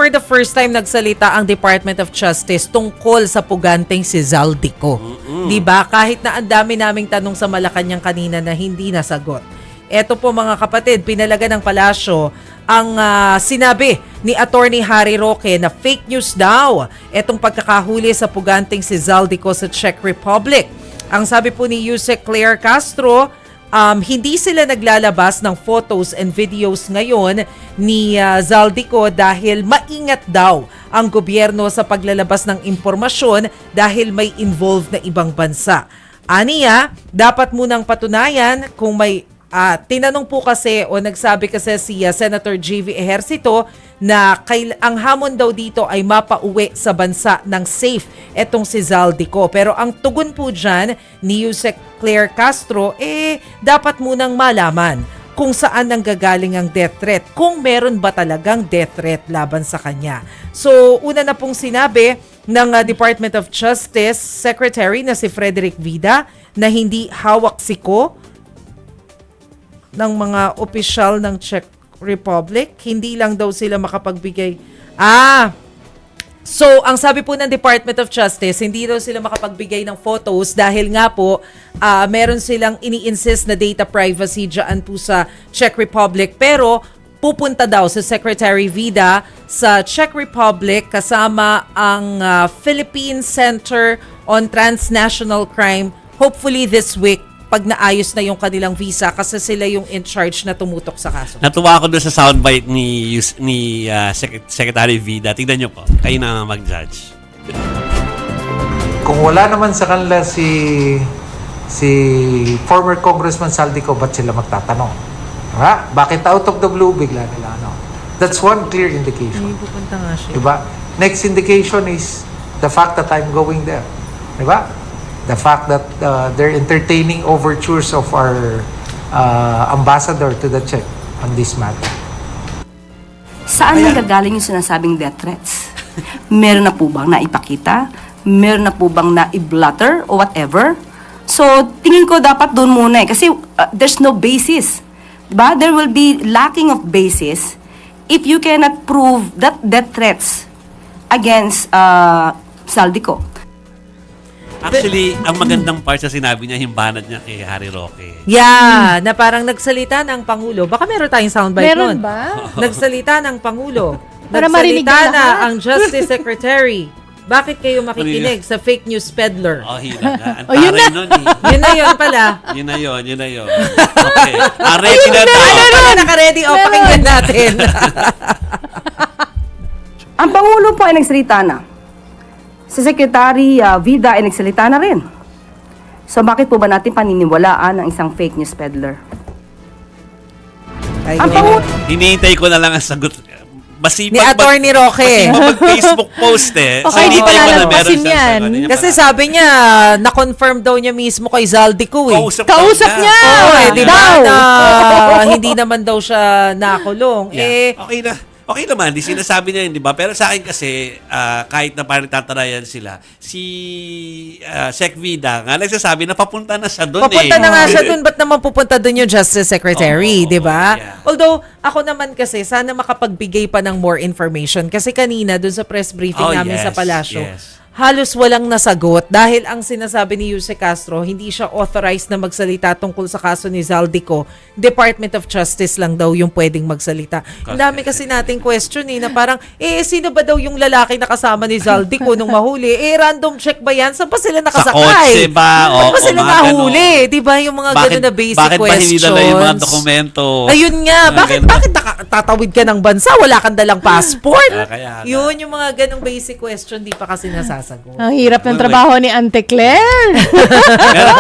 for the first time nagsalita ang Department of Justice tungkol sa puganteng si Zaldico. Diba? Kahit na ang dami naming tanong sa Malacanang kanina na hindi nasagot. Eto po mga kapatid, pinalaga ng palasyo ang sinabi ni Attorney Harry Roque na fake news daw etong pagkakahuli sa puganteng si Zaldico sa Czech Republic. Ang sabi po ni Yusek Claire Castro, hindi sila naglalabas ng photos and videos ngayon ni Zaldico dahil maingat daw ang gobyerno sa paglalabas ng impormasyon dahil may involved na ibang bansa. Aniya, dapat munang patunayan kung may tinanong po kasi o nagsabi kasi si Senator G.V. Ejercito na ang hamon daw dito ay mapauwi sa bansa ng safe etong si Zaldico. Pero ang tugon po dyan ni Yusek Claire Castro, dapat munang malaman kung saan nanggagaling ang death threat, kung meron ba talagang death threat laban sa kanya. So, una na pong sinabi ng Department of Justice Secretary na si Frederick Vida na hindi hawak siko ng mga opisyal ng Czech Republic. Hindi lang daw sila makapagbigay. So, ang sabi po ng Department of Justice, hindi daw sila makapagbigay ng photos dahil nga po, meron silang ini-insist na data privacy dyan po sa Czech Republic. Pero, pupunta daw sa Secretary Vida sa Czech Republic kasama ang Philippine Center on Transnational Crime, hopefully this week, pag naayos na yung kanilang visa kasi sila yung in charge na tumutok sa kaso. Natuwa ako doon sa soundbite ni Secretary Vida. Tignan nyo po. Kayo na mag-judge. Kung wala naman sa kanila si former Congressman Zaldico, ba't sila magtatanong? Ha? Bakit out of the blue bigla nila? That's one clear indication. Ay, pupunta nga siya. Diba? Next indication is the fact that I'm going there. Diba? The fact that they're entertaining overtures of our ambassador to the Czech on this matter. Saan nanggagaling yung sinasabing death threats? Meron na po bang naipakita? Meron na po bang na-blotter o whatever? So, tingin ko dapat doon muna kasi there's no basis. Diba? There will be lacking of basis if you cannot prove that death threats against Zaldico. Actually, ang magandang part sa sinabi niya, himbanat niya kay Harry Roque. Yeah, na parang nagsalita ng Pangulo. Baka meron tayong soundbite Meron nun. ba? Nagsalita ng Pangulo. Para marinig Nagsalita ng na lahat. ang Justice Secretary. Bakit kayo makikinig sa fake news peddler? Oh, hila na. Ang Oh, yun taray na. nun eh. Yun na yun pala. Yun na yun. Okay. Ready na to. Ano, naka-ready? O, pakinggan natin. Ang Pangulo po ay nagsalita na. Si Secretary Vida ay nagsalita na rin. So bakit po ba natin paniniwalaan ang isang fake news peddler? Ang Pangulo... Hinihintay ko na lang ang sagot. Masipag Ni Attorney Roque. Masipag mag-Facebook post eh. Okay, di Hinihintay ko na meron palalagpasin siyang yan. sagot. Hindi niya Kasi sabi niya, na-confirm daw niya mismo kay Zaldico eh. Kausap niya! Oo, di ba? Daw. Na hindi naman daw siya nakulong. Yeah. Okay na. Okay naman, di sinasabi niya yun, di ba? Pero sa akin kasi, kahit na parang tatarayan sila, si Sec Vida nga nagsasabi na papunta na siya doon Papunta na nga siya doon. Ba't naman pupunta doon yung Justice Secretary, di ba? yeah. Although, ako naman kasi, sana makapagbigay pa ng more information. Kasi kanina, doon sa press briefing namin sa Palasyo, halos walang nasagot dahil ang sinasabi ni Yusek Castro, hindi siya authorized na magsalita tungkol sa kaso ni Zaldico. Department of Justice lang daw yung pwedeng magsalita. Ang dami kasi nating question na parang, sino ba daw yung lalaki na kasama ni Zaldico nung mahuli? Random check ba yan? Saan pa sila nakasakay? Sa kotse ba? Saan pa sila mga nahuli? Di ba yung mga gano'n na basic bakit questions? Bakit ba hindi dala yung mga dokumento? Ayun nga. Bakit tatawid ka ng bansa? Wala kang dalang passport? Kaya Yun yung mga ganong basic question, di pa kasi nasasagot. Ang hirap ng trabaho ni Ante Claire. Meron